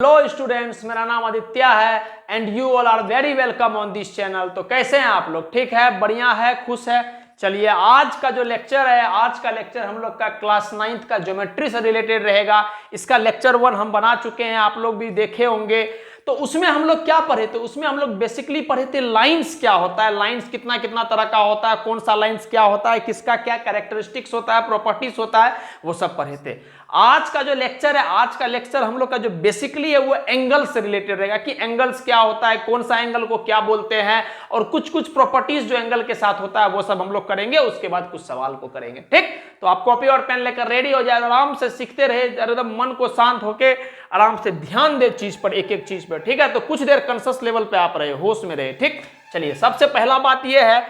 Hello students, मेरा नाम आदित्य है and you all are very welcome on this channel. तो कैसे हैं आप लोग? ठीक है, बढ़िया है, खुश है। चलिए, आज का जो लेक्चर है, आज का लेक्चर हम लोग का क्लास 9th का ज्योमेट्री से रिलेटेड रहेगा। इसका लेक्चर 1 हम बना चुके हैं, आप लोग भी देखे होंगे। तो उसमें हम लोग क्या पढ़े थे? उसमें हम लोग बेसिकली पढ़े थे लाइंस क्या होता है, लाइंस कितना कितना तरह का होता है, कौन सा लाइंस क्या होता है, किसका क्या कैरेक्टरिस्टिक्स होता है, प्रॉपर्टीज होता है, वो सब पढ़े थे। आज का जो लेक्चर है, आज का लेक्चर हम लोग का जो बेसिकली है वो एंगल से रिलेटेड रहेगा कि एंगल्स क्या होता है, कौन सा एंगल को क्या बोलते हैं, और कुछ कुछ प्रॉपर्टीज जो एंगल के साथ होता है वो सब हम लोग करेंगे। उसके बाद कुछ सवाल को करेंगे। ठीक, तो आप कॉपी और पेन लेकर रेडी हो जाए, आराम से सीखते रहे, एकदम मन को शांत होके आराम से ध्यान दे चीज पर, एक एक चीज पर। ठीक है, तो कुछ देर कॉन्शियस लेवल पे आप रहे, होश में रहे। ठीक, चलिए, सबसे पहला बात यह है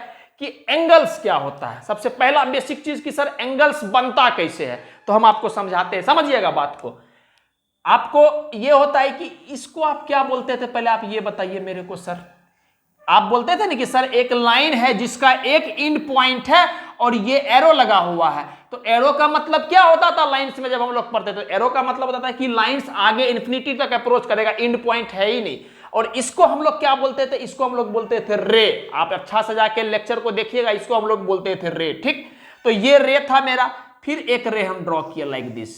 कि एंगल्स क्या होता है। सबसे पहला बेसिक चीज कि सर एंगल्स बनता कैसे है, तो हम आपको समझाते हैं, समझिएगा बात को। आपको यह होता है कि इसको आप क्या बोलते थे, पहले आप ये बताइए मेरे को। सर आप बोलते थे ना कि सर एक लाइन है जिसका एक एंड पॉइंट है और ये एरो लगा हुआ है। तो एरो का मतलब क्या होता था लाइंस में? जब हम लोग पढ़ते थे, एरो का मतलब होता था कि लाइंस आगे इन्फिनिटी तक अप्रोच करेगा, एंड पॉइंट है ही नहीं। और इसको हम लोग क्या बोलते थे? इसको हम लोग बोलते थे रे। आप अच्छा से जाके लेक्चर को देखिएगा, इसको हम लोग बोलते थे रे। ठीक, तो ये रे था मेरा। फिर एक रे हम ड्रॉ किया लाइक दिस।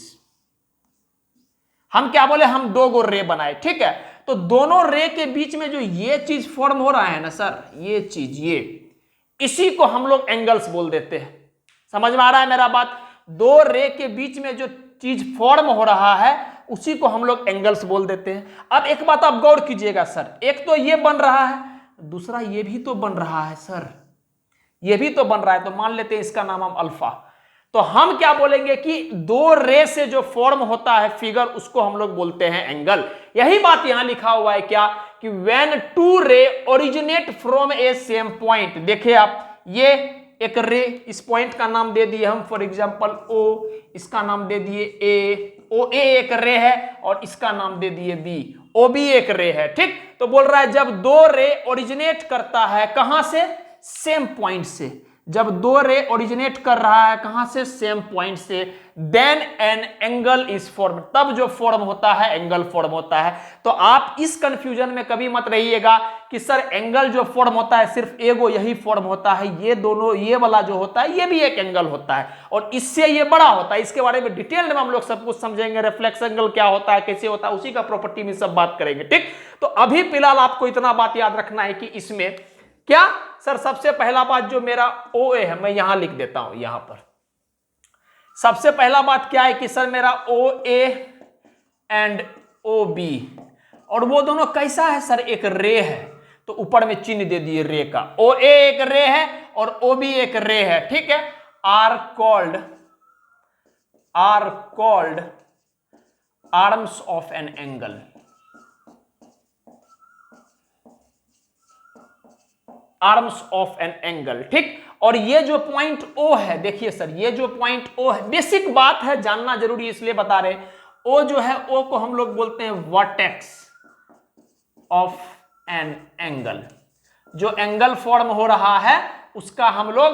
हम क्या बोले? हम दो गो रे बनाए। ठीक है, तो दोनों रे के बीच में जो ये चीज फॉर्म हो रहा है ना सर, ये चीज, ये इसी को हम लोग एंगल्स बोल देते हैं। समझ में आ रहा है मेरा बात? दो रे के बीच में जो चीज फॉर्म हो रहा है उसी को हम लोग एंगल्स बोल देते हैं। अब एक बात आप गौर कीजिएगा सर, एक तो ये बन रहा है, दूसरा ये भी तो बन रहा है सर, ये भी तो बन रहा है। तो मान लेते हैं इसका नाम हम अल्फा। तो हम क्या बोलेंगे कि दो रे से जो फॉर्म होता है फिगर, उसको हम लोग बोलते हैं एंगल। यही बात यहां लिखा हुआ है क्या कि व्हेन टू रे originate from A same point. देखिए आप, ये एक रे, इस पॉइंट का नाम दे दिए हम फॉर एग्जांपल ओ, इसका नाम दे दिए ए, ओ ए एक रे है, और इसका नाम दे दिए बी, ओ बी एक रे है। ठीक, तो बोल रहा है जब दो रे ओरिजिनेट करता है, कहां से? सेम पॉइंट से। जब दो रे ओरिजिनेट कर रहा है कहां से? सेम पॉइंट से, then an angle is form. तब जो फॉर्म होता है एंगल फॉर्म होता है। तो आप इस कंफ्यूजन में कभी मत रहिएगा कि सर एंगल जो फॉर्म होता है सिर्फ एगो यही फॉर्म होता है, ये दोनों, ये वाला जो होता है ये भी एक एंगल होता है, और इससे ये बड़ा होता है। इसके बारे में डिटेल में हम लोग सब कुछ समझेंगे, रिफ्लेक्स एंगल क्या होता है, कैसे होता है, उसी का प्रॉपर्टी में सब बात करेंगे। ठीक, तो अभी फिलहाल आपको इतना बात याद रखना है कि इसमें क्या सर, सबसे पहला बात जो मेरा ओ ए है, मैं यहां लिख देता हूं, यहां पर सबसे पहला बात क्या है कि सर मेरा ओ ए एंड ओ बी, और वो दोनों कैसा है सर? एक रे है, तो ऊपर में चिन्ह दे दिए रे का। ओ ए एक रे है और ओ बी एक रे है। ठीक है, are called arms of an angle. Arms of an angle. ठीक, और ये जो पॉइंट O है, देखिए सर, ये जो पॉइंट O है, बेसिक बात है, जानना जरूरी इसलिए बता रहे। O जो है, O को हम लोग बोलते हैं वर्टेक्स ऑफ एन एंगल। जो एंगल फॉर्म हो रहा है उसका हम लोग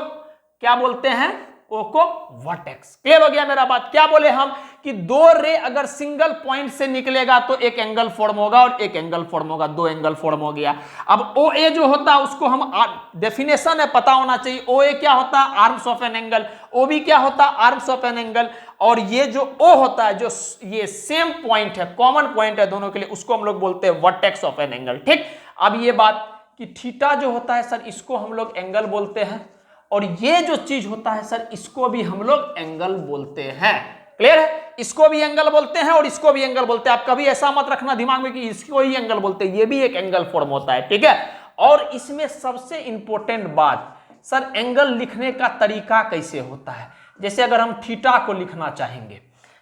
क्या बोलते हैं? O को वर्टेक्स। क्लियर हो गया मेरा बात? क्या बोले हम कि दो रे अगर सिंगल पॉइंट से निकलेगा तो एक एंगल फॉर्म होगा और एक एंगल फॉर्म होगा, दो एंगल फॉर्म हो गया। अब ओ ए जो होता है उसको हम, डेफिनेशन है पता होना चाहिए, ओ ए क्या होता है? Arms of an angle. O B क्या होता है? Arms of an angle. और ये जो ओ होता है, जो ये सेम पॉइंट है, कॉमन पॉइंट है दोनों के लिए, उसको हम लोग बोलते हैं वर्टेक्स ऑफ एन एंगल। ठीक, अब ये बात कि थीटा जो होता है सर, इसको हम लोग एंगल बोलते हैं, और ये जो चीज होता है सर, इसको भी हम लोग एंगल बोलते हैं। क्लियर है? इसको भी एंगल बोलते हैं और इसको भी एंगल बोलते हैं। आप कभी ऐसा मत रखना दिमाग में कि इसको ही एंगल बोलते हैं, ये भी एक एंगल फॉर्म होता है। ठीक है, और इसमें सबसे इंपॉर्टेंट बात, सर एंगल लिखने का तरीका कैसे होता है? जैसे अगर हम थीटा को लिखना चाहेंगे,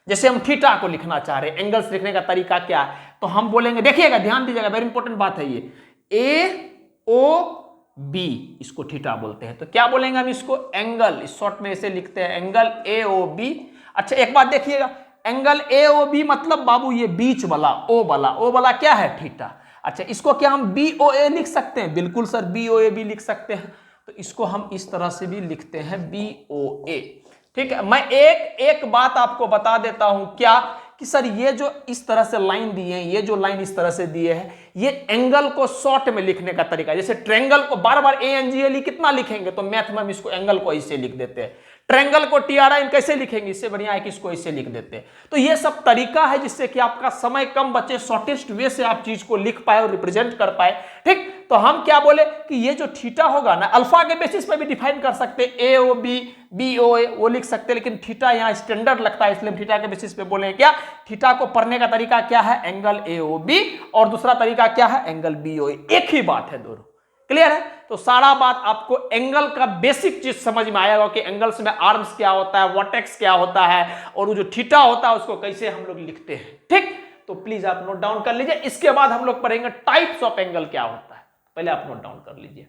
जैसे हम थीटा को लिखना चाह रहे हैं, एंगल्स लिखने का तरीका क्या है? तो हम बोलेंगे, देखिएगा, ध्यान दीजिएगा, वेरी इंपॉर्टेंट बात है ये, ए ओ बी, इसको थीटा बोलते हैं। तो क्या बोलेंगे हम इसको? एंगल, इस शॉर्ट में इसे लिखते हैं एंगल ए ओ बी। अच्छा, एक बात देखिएगा, एंगल ए ओ बी मतलब बाबू ये बीच वाला ओ वाला क्या है? थीटा। अच्छा, इसको क्या हम बी ओ ए लिख सकते हैं? बिल्कुल सर, बी ओ ए भी लिख सकते हैं। तो इसको हम इस तरह से भी लिखते हैं, बी ओ ए। ठीक है, मैं एक एक बात आपको बता देता हूं, क्या कि सर ये जो इस तरह से लाइन दिए हैं, ये जो लाइन इस तरह से दिए हैं, ये एंगल को शॉर्ट में लिखने का तरीका है। जैसे ट्रायंगल को बार बार ANGLE कितना लिखेंगे, तो मैथ में हम इसको एंगल को ऐसे लिख देते हैं। ट्रायंगल को TRI कैसे लिखेंगे, इससे बढ़िया है कि इसको ऐसे लिख देते हैं। तो ये सब तरीका है जिससे कि आपका समय कम बचे, शॉर्टेस्ट वे से आप चीज को लिख पाए और रिप्रेजेंट कर पाए। ठीक, तो हम क्या बोले कि ये जो थीटा होगा ना, अल्फा के बेसिस पे भी डिफाइन कर सकते हैं, AOB BOA वो लिख सकते हैं, लेकिन थीटा यहाँ स्टैंडर्ड लगता है इसलिए थीटा के बेसिस पे बोले क्या। थीटा को पढ़ने का तरीका क्या है, एंगल AOB, और दूसरा तरीका क्या है, एंगल BOA। एक ही बात है दोनों, क्लियर है। तो सारा बात आपको एंगल का बेसिक चीज समझ में आएगा कि एंगल्स में आर्म्स क्या होता है, वर्टेक्स क्या होता है, और वो जो थीटा होता है उसको कैसे हम लोग लिखते हैं। ठीक, तो प्लीज आप नोट डाउन कर लीजिए। इसके बाद हम लोग पढ़ेंगे टाइप्स ऑफ एंगल क्या होता है, पहले आप नोट डाउन कर लीजिए।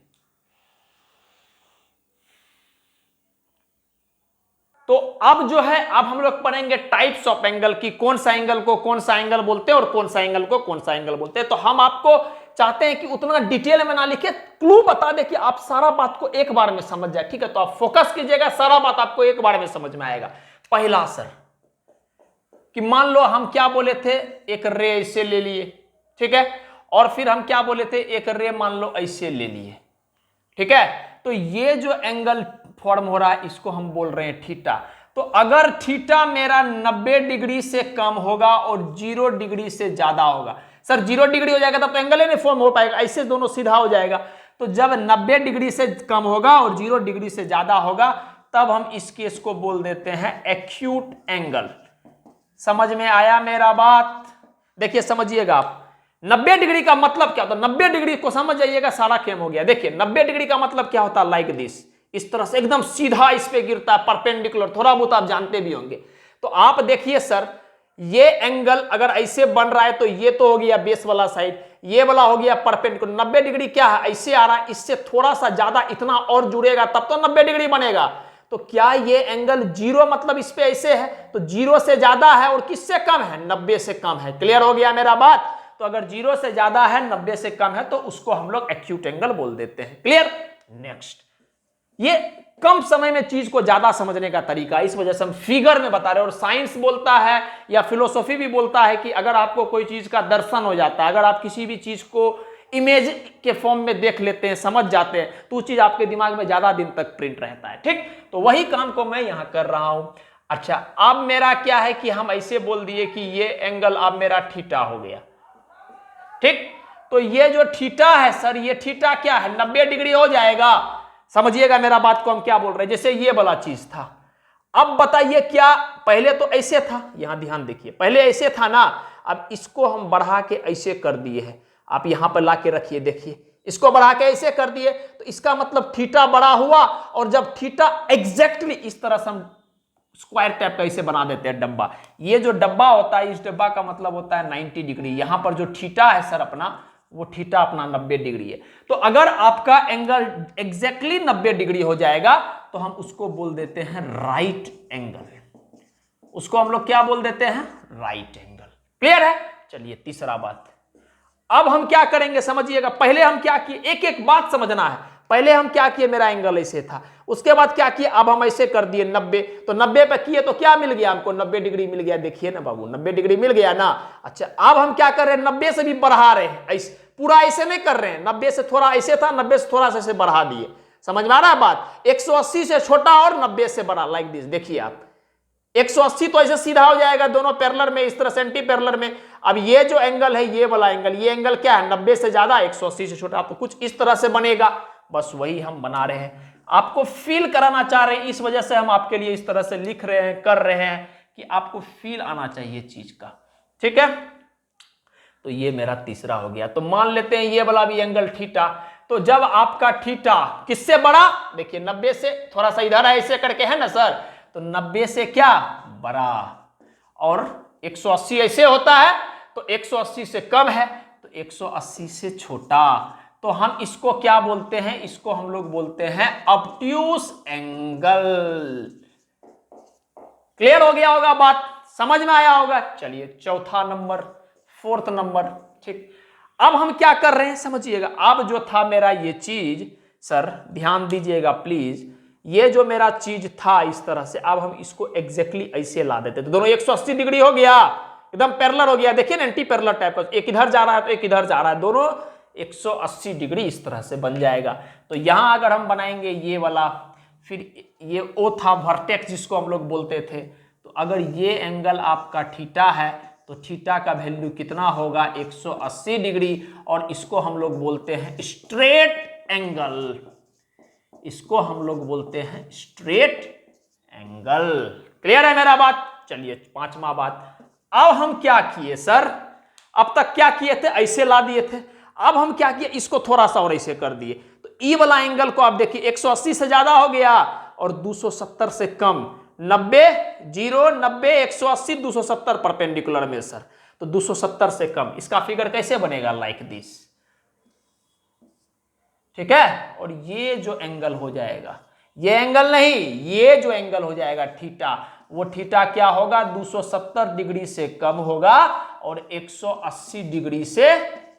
तो अब जो है, अब हम लोग पढ़ेंगे टाइप्स ऑफ एंगल की, कौन सा एंगल को कौन सा एंगल बोलते हैं और कौन सा एंगल को कौन सा एंगल बोलते हैं। तो हम आपको चाहते हैं कि उतना डिटेल में ना लिखे, क्लू बता दे कि आप सारा बात को एक बार में समझ जाए। ठीक है, तो आप फोकस कीजिएगा, सारा बात आपको एक बार में समझ में आएगा। पहला सर कि मान लो हम क्या बोले थे, एक रे ऐसे ले लिए, ठीक है, और फिर हम क्या बोले थे, एक रे मान लो ऐसे ले लिए, ठीक है। तो ये जो एंगल फॉर्म हो रहा है इसको हम बोल रहे हैं थीटा। तो अगर थीटा मेरा 90 डिग्री से कम होगा और 0 डिग्री से ज्यादा होगा, सर 0 डिग्री हो जाएगा तब तो एंगल ही नहीं फॉर्म हो पाएगा, ऐसे दोनों सीधा हो जाएगा। तो जब 90 डिग्री से कम होगा और 0 डिग्री से ज्यादा होगा तब हम इस केस को बोल देते हैं एक्यूट एंगल। समझ में आया मेरा बात? देखिए समझिएगा आप, 90 डिग्री का मतलब क्या होता है, 90 डिग्री को समझ जाइएगा, सारा खेम हो गया। देखिए 90 डिग्री का मतलब क्या होता है, लाइक दिस, इस तरह से एकदम सीधा इस पे गिरता है, परपेंडिकुलर, थोड़ा बहुत आप जानते भी होंगे। तो आप देखिए सर, ये एंगल अगर ऐसे बन रहा है तो ये तो हो गया बेस वाला साइड, ये वाला हो गया परपेंडिकुलर। 90 डिग्री क्या है, ऐसे आ रहा है, इससे थोड़ा सा ज्यादा इतना और जुड़ेगा तब तो 90 डिग्री बनेगा। तो क्या ये एंगल 0 मतलब इस पे ऐसे है, तो 0 से ज्यादा है और किससे कम है, 90 से कम है। क्लियर हो गया मेरा बात? तो अगर 0 से ज्यादा है, 90 से कम है, तो उसको हम लोग एक्यूट एंगल बोल देते हैं। क्लियर? नेक्स्ट, ये कम समय में चीज को ज्यादा समझने का तरीका, इस वजह से हम फिगर में बता रहे हैं। और साइंस बोलता है या फिलोसॉफी भी बोलता है कि अगर आपको कोई चीज का दर्शन हो जाता है, अगर आप किसी भी चीज को इमेज के फॉर्म में देख लेते हैं, समझ जाते हैं, तो उस चीज आपके दिमाग में ज्यादा दिन तक प्रिंट रहता है। ठीक, तो वही काम को मैं यहां कर रहा हूं। अच्छा, अब मेरा क्या है कि हम ऐसे बोल दिए कि ये एंगल अब मेरा थीटा हो गया। ठीक, तो ये जो थीटा है सर, ये थीटा क्या है, 90 डिग्री हो जाएगा। समझिएगा मेरा बात को हम क्या बोल रहे हैं। जैसे ये वाला चीज था, अब बताइए क्या, पहले तो ऐसे था, यहां ध्यान देखिए, पहले ऐसे था ना, अब इसको हम बढ़ा के ऐसे कर दिए हैं। आप यहां पर ला के रखिए, देखिए इसको बढ़ा के ऐसे कर दिए, तो इसका मतलब थीटा बड़ा हुआ। और जब थीटा एग्जैक्टली इस तरह से हम स्क्वायर टाइप का इसे बना देते हैं डब्बा, ये जो डब्बा होता है, इस डब्बा का मतलब होता है 90 डिग्री। यहां पर जो थीटा है सर अपना, वो थीटा अपना 90 डिग्री है। तो अगर आपका एंगल एग्जैक्टली 90 डिग्री हो जाएगा तो हम उसको बोल देते हैं राइट एंगल। उसको हम लोग क्या बोल देते हैं, राइट एंगल। क्लियर है? चलिए तीसरा बात, अब हम क्या करेंगे समझिएगा। पहले हम क्या किए, एक एक बात समझना है। पहले हम क्या किए, मेरा एंगल ऐसे था, उसके बाद क्या किए, अब हम ऐसे कर दिए 90। तो 90 पे किए तो क्या मिल गया हमको, 90 डिग्री मिल गया। देखिए ना बाबू, 90 डिग्री मिल गया ना। अच्छा, अब हम क्या कर रहे हैं, 90 से भी बढ़ा रहे हैं, ऐसे पूरा ऐसे नहीं कर रहे हैं, 90 से थोड़ा ऐसे था, 90 से थोड़ा सा बढ़ा दिए। समझ में आ रहा है बात? 180 से छोटा और 90 से बड़ा, लाइक दिस। देखिए आप, 180 तो ऐसे सीधा हो जाएगा दोनों पैरेलल में, इस तरह सेंटी पैरेलल में। अब ये जो एंगल है, ये वाला एंगल, ये एंगल क्या है, 90 से ज्यादा, 180 से छोटा, तो कुछ इस तरह से बनेगा। बस वही हम बना रहे हैं, आपको फील कराना चाह रहे हैं, इस वजह से हम आपके लिए इस तरह से लिख रहे हैं, कर रहे हैं कि आपको फील आना चाहिए चीज का। ठीक है, तो ये मेरा तीसरा हो गया। तो मान लेते हैं ये वाला भी एंगल थीटा। तो जब आपका थीटा किससे बड़ा, देखिए 90 से थोड़ा सा इधर है ऐसे करके, है ना सर, तो 90 से क्या बड़ा, और 180 ऐसे होता है, तो 180 से कम है, तो 180 से छोटा। तो हम इसको क्या बोलते हैं, इसको हम लोग बोलते हैं ऑब्ट्यूस एंगल। क्लियर हो गया होगा बात, समझ में आया होगा। चलिए चौथा नंबर, फोर्थ नंबर। ठीक, अब हम क्या कर रहे हैं समझिएगा। अब जो था मेरा ये चीज, सर ध्यान दीजिएगा प्लीज, ये जो मेरा चीज था इस तरह से, अब हम इसको एग्जैक्टली ऐसे ला देते। तो दोनों 180 डिग्री हो गया, एकदम पैरेलल हो गया, देखिए ना एंटी पैरेलल टाइप का, एक इधर जा रहा है तो एक इधर जा रहा है, दोनों 180 डिग्री इस तरह से बन जाएगा। तो यहां अगर हम बनाएंगे ये वाला, फिर ये ओ था वर्टेक्स जिसको हम लोग बोलते थे, तो अगर ये एंगल आपका थीटा है तो थीटा का वैल्यू कितना होगा 180 डिग्री, और इसको हम लोग बोलते हैं स्ट्रेट एंगल, इसको हम लोग बोलते हैं स्ट्रेट एंगल। क्लियर है मेरा बात? चलिए पांचवा बात, अब हम क्या किए सर, अब तक क्या किए थे, ऐसे ला दिए थे, अब हम क्या किए, इसको थोड़ा सा और ऐसे कर दिए, तो ई वाला एंगल को आप देखिए 180 से ज्यादा हो गया और 270 से कम, 90 0 90 180 270 परपेंडिकुलर में सर, तो 270 से कम, इसका फिगर कैसे बनेगा, लाइक दिस, ठीक है। और ये जो एंगल हो जाएगा, ये एंगल नहीं, ये जो एंगल हो जाएगा थीटा, वो थीटा क्या होगा, 270 डिग्री से कम होगा और 180 डिग्री से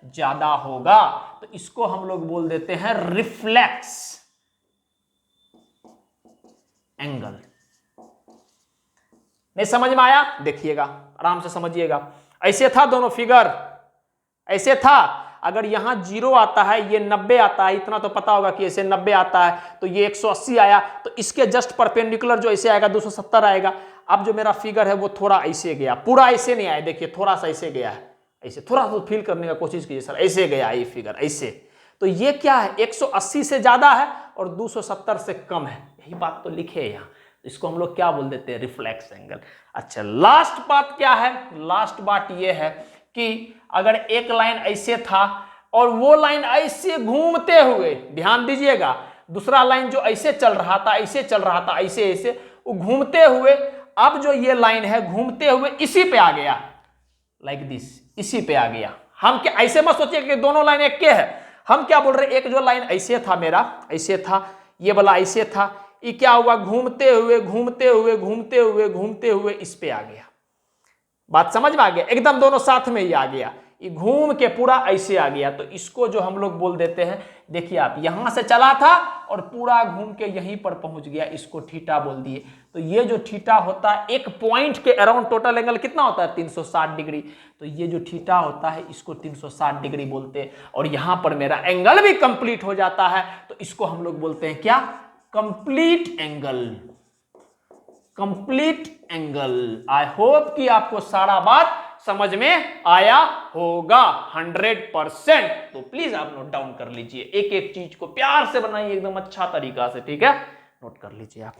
ज्यादा होगा, तो इसको हम लोग बोल देते हैं रिफ्लेक्स एंगल। नहीं समझ में आया? देखिएगा आराम से समझिएगा, ऐसे था दोनों फिगर, ऐसे था, अगर यहां 0 आता है, ये 90 आता है, इतना तो पता होगा कि ऐसे 90 आता है, तो ये 180 आया, तो इसके जस्ट परपेंडिकुलर जो ऐसे आएगा 270 आएगा। अब जो मेरा फिगर है वो थोड़ा ऐसे गया, पूरा ऐसे नहीं आया, देखिए थोड़ा सा ऐसे गया है, ऐसे थोड़ा सा फील करने का कोशिश कीजिए सर, ऐसे गया ये फिगर ऐसे, तो ये क्या है, 180 से ज्यादा है और 270 से कम है, यही बात तो लिखे है यहाँ, इसको हम लोग क्या बोल देते हैं, रिफ्लेक्स एंगल। अच्छा लास्ट बात क्या है, लास्ट बात ये है कि अगर एक लाइन ऐसे था और वो लाइन ऐसे घूमते हुए, ध्यान दीजिएगा, दूसरा लाइन जो ऐसे चल रहा था, ऐसे चल रहा था, ऐसे ऐसे, वो घूमते हुए, अब जो ये लाइन है घूमते हुए इसी पे आ गया, लाइक दिस, इसी पे आ गया। हम क्या, ऐसे मत सोचिए कि दोनों लाइन एक के है, हम क्या बोल रहे हैं, एक जो लाइन ऐसे था मेरा, ऐसे था, ये वाला ऐसे था, ये क्या हुआ, घूमते हुए घूमते हुए घूमते हुए घूमते हुए इस पे आ गया। बात समझ में आ गया, एकदम दोनों साथ में ही आ गया, ये घूम के पूरा ऐसे आ गया, तो इसको जो हम लोग बोल देते हैं, देखिए आप यहां से चला था और पूरा घूम के यहीं पर पहुंच गया, इसको थीटा बोल दिए। तो ये जो थीटा होता है, एक पॉइंट के अराउंड टोटल एंगल कितना होता है, 360 डिग्री, तो ये जो थीटा होता है इसको 360 डिग्री बोलते हैं, और यहां पर मेरा एंगल भी कंप्लीट हो जाता है, तो इसको हम लोग बोलते हैं क्या, complete angle, complete angle. I hope कि आपको सारा बात समझ में आया होगा 100%, तो प्लीज आप नोट डाउन कर लीजिए, एक एक चीज को प्यार से बनाइए एकदम अच्छा तरीका से, ठीक है, नोट कर लीजिए आप।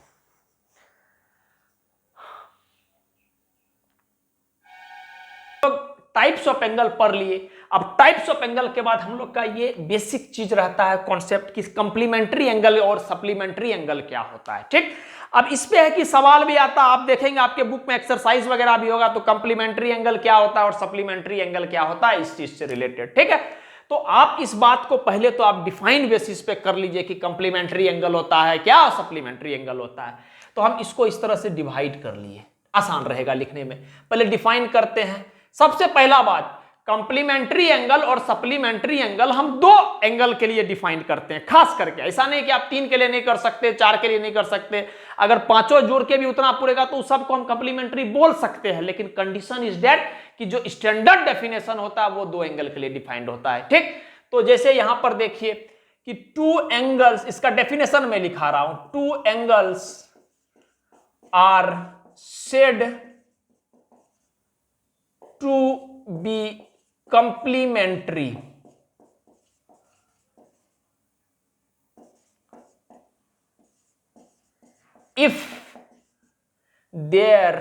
तो टाइप्स ऑफ एंगल पढ़ लिए, अब टाइप्स ऑफ एंगल के बाद हम लोग का ये बेसिक चीज रहता है कॉन्सेप्ट की, कंप्लीमेंट्री एंगल और सप्लीमेंट्री एंगल क्या होता है, ठीक। अब इस पे है कि सवाल भी आता, आप देखेंगे आपके बुक में एक्सरसाइज वगैरह भी होगा, तो कंप्लीमेंट्री एंगल क्या होता है और सप्लीमेंट्री एंगल क्या होता है, इस चीज से रिलेटेड, ठीक है। तो आप इस बात को पहले तो आप डिफाइन बेसिस पे कर लीजिए कि कंप्लीमेंट्री एंगल होता है क्या और सप्लीमेंट्री एंगल होता है। तो हम इसको इस तरह से डिवाइड कर लिए, आसान रहेगा लिखने में। पहले डिफाइन करते हैं। सबसे पहला बात, कंप्लीमेंट्री एंगल और सप्लीमेंट्री एंगल हम दो एंगल के लिए डिफाइन करते हैं खास करके। ऐसा नहीं कि आप 3 के लिए नहीं कर सकते, 4 के लिए नहीं कर सकते, अगर पांचों जोड़ के भी उतना पूरेगा तो सबको हम कंप्लीमेंट्री बोल सकते हैं, लेकिन कंडीशन इज दैट कि जो स्टैंडर्ड डेफिनेशन होता है वो 2 एंगल के लिए डिफाइंड होता है, ठीक। तो जैसे यहां पर देखिए कि 2 एंगल्स, इसका डेफिनेशन में लिखा रहा हूं, 2 angles are said to be complementary if their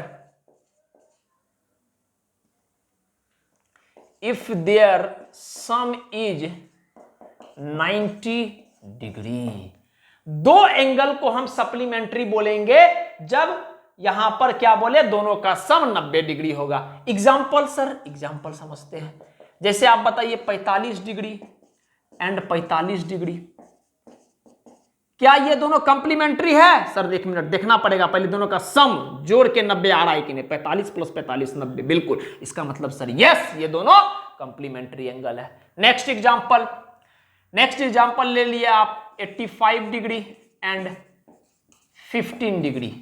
sum is 90 degree. 2 angle को हम सप्लीमेंट्री बोलेंगे जब यहां पर क्या बोले, दोनों का सम 90 डिग्री होगा। एग्जाम्पल सर, एग्जाम्पल समझते हैं। जैसे आप बताइए 45 डिग्री एंड 45 डिग्री, क्या ये दोनों कंप्लीमेंट्री है? सर एक मिनट देखना पड़ेगा, पहले दोनों का सम जोड़ के 90 आ रहा है कि नहीं, 45 + 45 90, बिल्कुल। इसका मतलब सर यस, ये दोनों कंप्लीमेंट्री एंगल है। नेक्स्ट एग्जांपल ले लिया आप 85 डिग्री एंड 15 डिग्री।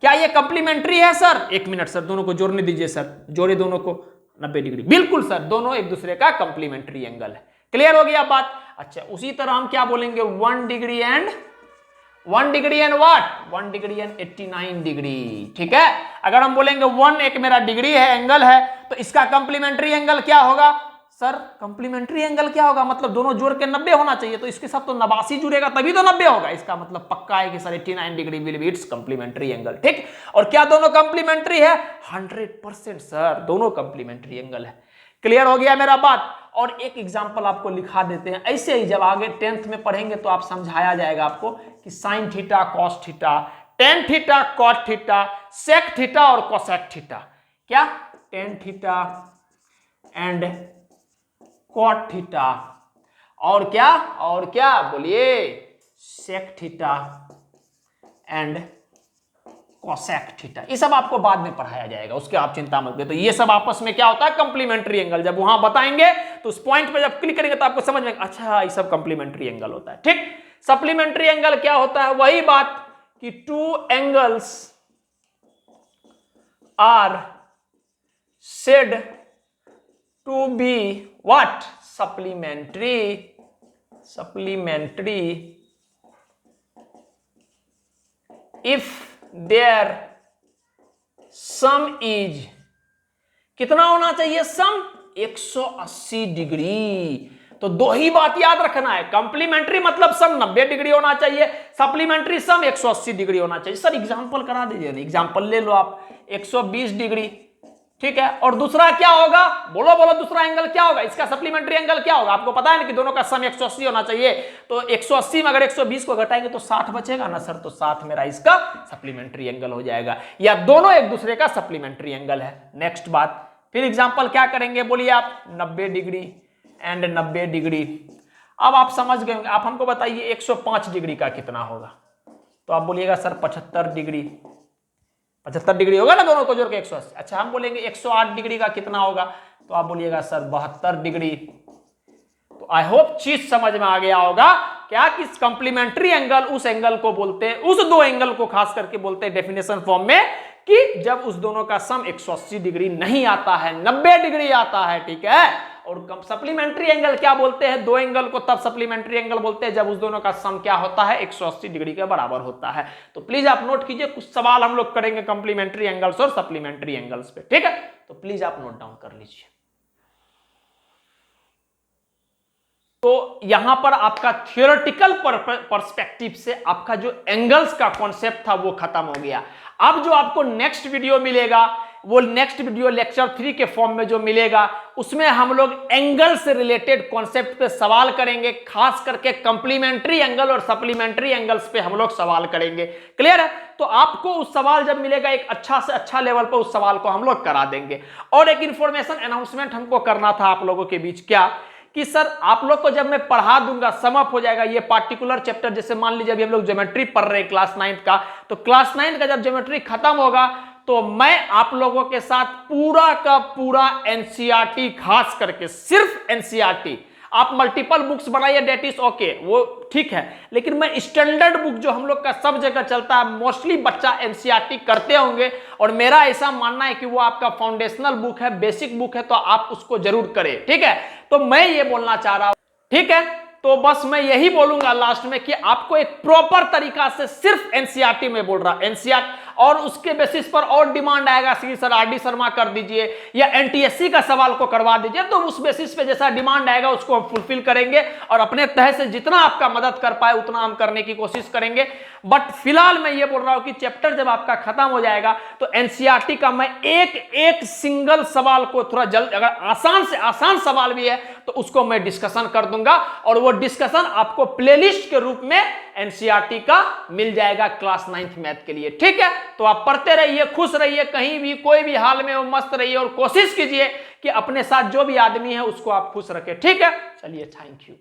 क्या ये कंप्लीमेंट्री है सर? एक मिनट सर, दोनों को जोड़ने दीजिए सर, जोड़े दोनों को 90 डिग्री। बिल्कुल सर, दोनों एक दूसरे का कंप्लीमेंट्री एंगल है। क्लियर हो गया बात? अच्छा, उसी तरह हम क्या बोलेंगे, 1 degree and 1 degree and what, 1 degree and 89 degree. ठीक है, अगर हम बोलेंगे 1 एक मेरा डिग्री है, एंगल है, तो इसका कंप्लीमेंट्री एंगल क्या होगा सर? कंप्लीमेंट्री एंगल क्या होगा? मतलब दोनों जोड़ के 90 होना चाहिए, तो इसके साथ तो 89 जुड़ेगा तभी तो 90 होगा। इसका मतलब पक्का है कि sir 89 degree will be it's complementary angle. ठीक, और क्या दोनों कंप्लीमेंट्री है? 100% सर, दोनों कंप्लीमेंट्री एंगल है। क्लियर हो गया मेरा बात? और एक एग्जांपल आपको लिखा देते हैं, ऐसे ही जब आगे 10th में पढ़ेंगे तो आप समझाया जाएगा आपको कि sine theta, cos theta, tan theta, cot theta, sec theta और कोसेक थीटा। क्या? Tan theta and cot theta और क्या, और क्या बोलिए, sec theta and cosec theta. ये सब आपको बाद में पढ़ाया जाएगा, उसके आप चिंता मत करिए। तो ये सब आपस में क्या होता है? Complementary angle. जब वहां बताएंगे तो उस पॉइंट पे जब क्लिक करेंगे तो आपको समझ में, अच्छा ये सब कंप्लीमेंट्री एंगल होता है। ठीक, सप्लीमेंट्री एंगल क्या होता है? वही बात कि two angles are said to be what? Supplementary. Supplementary if their sum is, कितना होना चाहिए सम? 180 डिग्री। तो दो ही बात याद रखना है, कंप्लीमेंट्री मतलब सम 90 डिग्री होना चाहिए, सप्लीमेंट्री सम 180 डिग्री होना चाहिए। सर एग्जांपल करा दीजिए ना, एग्जांपल ले लो आप, 120 डिग्री। ठीक है, और दूसरा क्या होगा? बोलो बोलो, दूसरा एंगल क्या होगा? इसका सप्लीमेंट्री एंगल क्या होगा? आपको पता है ना कि दोनों का सम 180 होना चाहिए। तो 180 में अगर 120 को घटाएंगे तो 60 बचेगा ना सर, तो 60 मेरा इसका सप्लीमेंट्री एंगल हो जाएगा, या दोनों एक दूसरे का सप्लीमेंट्री एंगल है। नेक्स्ट बात, फिर एग्जांपल क्या करेंगे बोलिए आप? 90 डिग्री एंड 90 डिग्री। अब आप समझ गए, आप हमको बताइए 105 डिग्री का कितना होगा? तो आप बोलिएगा सर 75 डिग्री। 75 डिग्री होगा ना दोनों को जोड़ के 180। अच्छा, हम बोलेंगे 108 डिग्री का कितना होगा? तो आप बोलिएगा सर 72 डिग्री। तो आई होप चीज समझ में आ गया होगा क्या कि कंप्लीमेंट्री एंगल उस एंगल को बोलते हैं, उस दो एंगल को खास करके बोलते हैं डेफिनेशन फॉर्म में, कि जब उस दोनों का सम 180 डिग्री नहीं आता है, 90 डिग्री आता है। ठीक है, और सप्लीमेंट्री एंगल क्या बोलते हैं? दो एंगल को तब सप्लीमेंट्री एंगल बोलते हैं जब उस दोनों का सम क्या होता है? 180 डिग्री के बराबर होता है। तो प्लीज आप नोट कीजिए, कुछ सवाल हम लोग करेंगे कंप्लीमेंट्री एंगल्स और सप्लीमेंट्री एंगल्स पे। ठीक है, तो प्लीज आप नोट डाउन कर लीजिए। तो यहां पर आपका थियोरेटिकल पर्सपेक्टिव से आपका जो एंगल्स का कॉन्सेप्ट था वो खत्म हो गया। अब जो आपको नेक्स्ट वीडियो मिलेगा, वो नेक्स्ट वीडियो लेक्चर 3 के फॉर्म में जो मिलेगा, उसमें हम लोग एंगल से रिलेटेड कॉन्सेप्ट पे सवाल करेंगे, खास करके कंप्लीमेंट्री एंगल और सप्लीमेंट्री एंगल्स पे हम लोग सवाल करेंगे। क्लियर है? तो आपको उस सवाल जब मिलेगा एक अच्छा से अच्छा लेवल पर उस सवाल को हम लोग करा देंगे। और एक इंफॉर्मेशन अनाउंसमेंट हमको करना था आप लोगों के बीच, क्या कि सर आप लोग को जब मैं पढ़ा दूंगा, समअप हो जाएगा ये पार्टिकुलर चैप्टर, जैसे मान लीजिए अभी हम लोग ज्योमेट्री पढ़ रहे हैं क्लास 9 का, तो क्लास 9 का जब ज्योमेट्री खत्म होगा तो मैं आप लोगों के साथ पूरा का पूरा एनसीईआरटी, खास करके सिर्फ एनसीईआरटी, आप मल्टीपल बुक्स बनाइए डेट इज ओके, वो ठीक है, लेकिन मैं स्टैंडर्ड बुक जो हम लोग का सब जगह चलता है, मोस्टली बच्चा एनसीईआरटी करते होंगे, और मेरा ऐसा मानना है कि वो आपका फाउंडेशनल बुक है, बेसिक बुक है, तो आप उसको जरूर करें। ठीक है, तो मैं ये बोलना चाह रहा हूं, ठीक है, तो बस मैं यही बोलूंगा लास्ट में कि आपको एक प्रॉपर तरीका से सिर्फ एनसीईआरटी में बोल रहा, एनसीईआरटी, और उसके बेसिस पर और डिमांड आएगा कि सर आरडी शर्मा कर दीजिए या एनटीएससी का सवाल को करवा दीजिए, तो उस बेसिस पे जैसा डिमांड आएगा उसको हम फुलफिल करेंगे और अपने तह से जितना आपका मदद कर पाए उतना हम करने की कोशिश करेंगे। बट फिलहाल मैं ये बोल रहा हूं कि चैप्टर जब आपका खत्म हो जाएगा तो एनसीईआरटी का मैं एक एक सिंगल सवाल को थोड़ा जल्द, अगर आसान से आसान सवाल भी है तो उसको मैं डिस्कशन कर दूंगा, और वो डिस्कशन आपको प्लेलिस्ट के रूप में एनसीईआरटी का मिल जाएगा क्लास 9th मैथ के लिए। ठीक है, तो आप पढ़ते रहिए, खुश रहिए, कहीं भी कोई भी हाल में मस्त रहिए, और कोशिश कीजिए कि अपने साथ जो भी आदमी है उसको आप खुश रखें। ठीक है, चलिए, थैंक यू।